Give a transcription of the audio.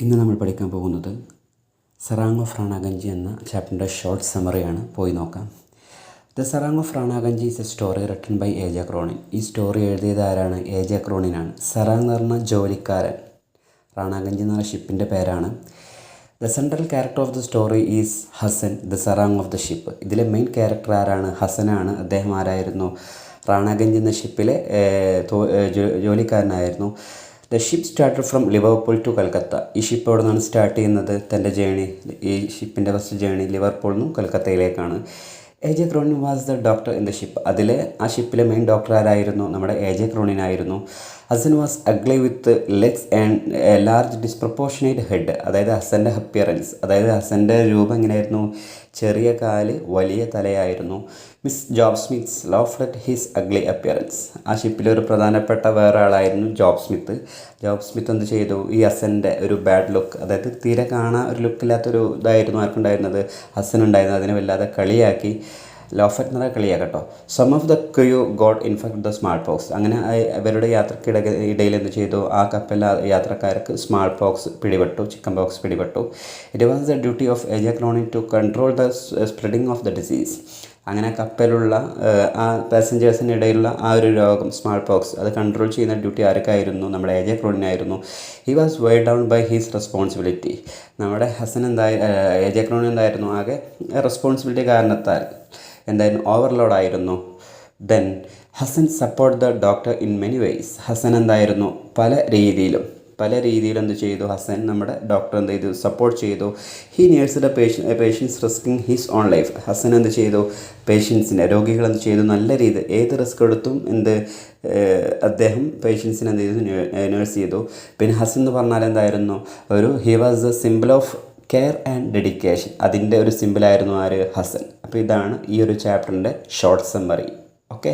ഇന്ന് നമ്മൾ പഠിക്കാൻ പോകുന്നത് സറാങ് ഓഫ് റാണാഗഞ്ചി എന്ന ചാപ്റ്ററിൻ്റെ ഷോർട്ട് സമ്മറിയാണ്. പോയി നോക്കാം. The serang of Ranaganji is a story written by A J. Cronin. ഈ സ്റ്റോറി എഴുതിയത് ആരാണ്? എ.ജെ. ക്രോണിനാണ്. സറാങ് എന്ന് പറഞ്ഞാൽ ജോലിക്കാരൻ, റാണാഗഞ്ചി എന്ന് പറഞ്ഞ ഷിപ്പിൻ്റെ പേരാണ്. The central character of the story is Hasan, the serang of the ship. ഇതിലെ മെയിൻ ക്യാരക്ടർ ആരാണ്? ഹസനാണ്. അദ്ദേഹം ആരായിരുന്നു? റാണാഗഞ്ചി എന്ന ഷിപ്പിലെ ജോലിക്കാരനായിരുന്നു. The ship started from Liverpool to Calcutta. ഈ ഷിപ്പ് എവിടെ നിന്നാണ് സ്റ്റാർട്ട് ചെയ്യുന്നത്? തൻ്റെ ജേണി, ഈ ഷിപ്പിൻ്റെ ഫസ്റ്റ് ജേണി ലിവർപൂളിൽ നിന്നും കൽക്കത്തയിലേക്കാണ്. A J. Cronin was the doctor in the ship. ആ ഷിപ്പിലെ മെയിൻ ഡോക്ടർ ആരായിരുന്നു? നമ്മുടെ എ.ജെ. ക്രോണിനായിരുന്നു. Hasan was ugly with legs and a large disproportionate head. അതായത് ഹസൻ്റെ അപ്പിയറൻസ്, അതായത് ഹസൻ്റെ രൂപം എങ്ങനെയായിരുന്നു? ചെറിയ കാല്, വലിയ തലയായിരുന്നു. Miss Job Smith laughed at his ugly appearance. ആ ഷിപ്പിലൊരു പ്രധാനപ്പെട്ട വേറെ ആളായിരുന്നു ജോബ് സ്മിത്ത്. ജോബ് സ്മിത്ത് എന്ത് ചെയ്തു? ഈ ഹസൻ്റെ ഒരു ബാഡ് ലുക്ക്, അതായത് തീരെ കാണാൻ ഒരു ലുക്കില്ലാത്തൊരു ഇതായിരുന്നു ആർക്കുണ്ടായിരുന്നത്? ഹസൻ ഉണ്ടായിരുന്നത്. അതിനെ വല്ലാതെ കളിയാക്കി. ലോഫറ്റ് എന്ന് പറഞ്ഞാൽ കളിയാക്കട്ടോ. Some of the crew got infect the smallpox. അങ്ങനെ അവരുടെ യാത്രക്കിടയിൽ എന്ത് ചെയ്തു? ആ കപ്പലിലെ യാത്രക്കാർക്ക് സ്മാൾ പോക്സ് പിടിപെട്ടു, ചിക്കൻ പോക്സ് പിടിപെട്ടു. It was the duty of A J. Cronin to control the spreading of the disease. അങ്ങനെ കപ്പലുള്ള ആ പാസഞ്ചേഴ്സിനിടയിലുള്ള ആ ഒരു രോഗം, സ്മാൾ പോക്സ്, അത് കൺട്രോൾ ചെയ്യുന്ന ഡ്യൂട്ടി ആർക്കായിരുന്നു? നമ്മുടെ എ.ജെ. ക്രോണിനായിരുന്നു. He was weighed down by his responsibility. നമ്മുടെ ഹസൻ എ.ജെ. ക്രോണിൻ എന്തായിരുന്നു? ആകെ റെസ്പോൺസിബിലിറ്റി കാരണത്താൽ എന്തായിരുന്നു? ഓവർലോഡായിരുന്നു. Then Hasan support the doctor in many ways. Hasan എന്തായിരുന്നു? പല രീതിയിലും എന്ത് ചെയ്തു? ഹസൻ നമ്മുടെ ഡോക്ടർ എന്ത് ചെയ്തു? സപ്പോർട്ട് ചെയ്തു. He nurse the patients risking his own life. Hasan എന്ത് ചെയ്തു? പേഷ്യൻസിനെ, രോഗികൾ എന്ത് ചെയ്തു? നല്ല രീതി, ഏത് റിസ്ക് എടുത്തും അദ്ദേഹം പേഷ്യൻസിനെ എന്ത് ചെയ്തു? നേഴ്സ് ചെയ്തു. പിന്നെ ഹസൻ എന്ന് പറഞ്ഞാൽ എന്തായിരുന്നു? He was the simple of care and dedication. അതിൻ്റെ ഒരു സിമ്പിളായിരുന്നു ആര്? ഹസൻ. അപ്പോൾ ഇതാണ് ഈ ഒരു ചാപ്റ്ററിൻ്റെ ഷോർട്ട് സമ്മറി. ഓക്കെ.